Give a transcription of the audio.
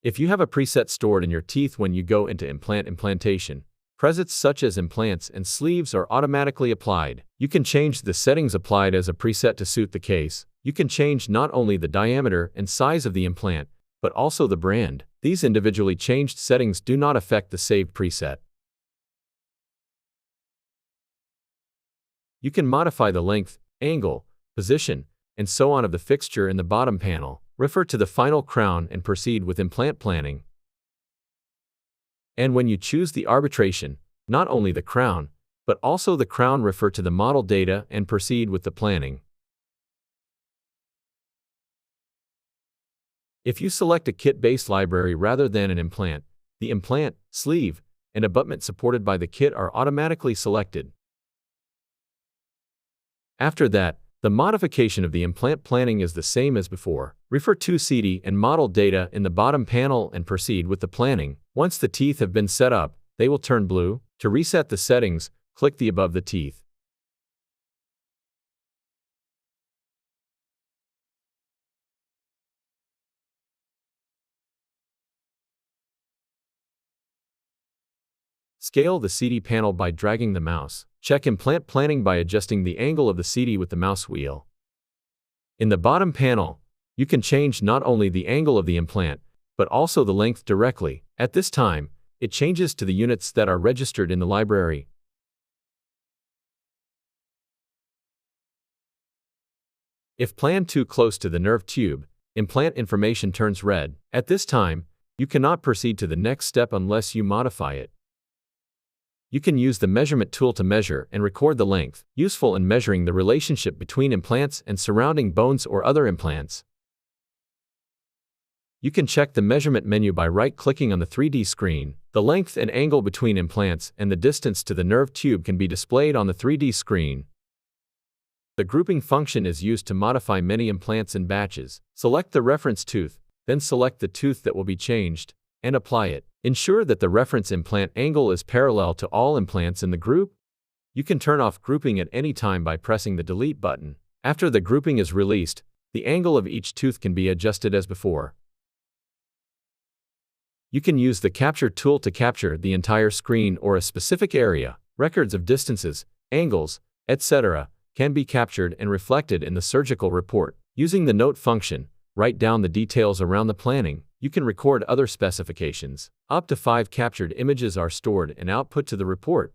If you have a preset stored in your teeth when you go into implantation, presets such as implants and sleeves are automatically applied. You can change the settings applied as a preset to suit the case. You can change not only the diameter and size of the implant, but also the brand. These individually changed settings do not affect the saved preset. You can modify the length, angle, position, and so on of the fixture in the bottom panel. Refer to the final crown and proceed with implant planning. And when you choose the arbitration, not only the crown, but also the crown, refer to the model data and proceed with the planning. If you select a kit-based library rather than an implant, the implant, sleeve, and abutment supported by the kit are automatically selected. After that, the modification of the implant planning is the same as before. Refer to CD and model data in the bottom panel and proceed with the planning. Once the teeth have been set up, they will turn blue. To reset the settings, click the above the teeth. Scale the CD panel by dragging the mouse. Check implant planning by adjusting the angle of the CD with the mouse wheel. In the bottom panel, you can change not only the angle of the implant, but also the length directly. At this time, it changes to the units that are registered in the library. If planned too close to the nerve tube, implant information turns red. At this time, you cannot proceed to the next step unless you modify it. You can use the measurement tool to measure and record the length, useful in measuring the relationship between implants and surrounding bones or other implants. You can check the measurement menu by right-clicking on the 3D screen. The length and angle between implants and the distance to the nerve tube can be displayed on the 3D screen. The grouping function is used to modify many implants in batches. Select the reference tooth, then select the tooth that will be changed, and apply it. Ensure that the reference implant angle is parallel to all implants in the group. You can turn off grouping at any time by pressing the delete button. After the grouping is released, the angle of each tooth can be adjusted as before. You can use the capture tool to capture the entire screen or a specific area. Records of distances, angles, etc. can be captured and reflected in the surgical report. Using the note function, write down the details around the planning. You can record other specifications. Up to 5 captured images are stored and output to the report.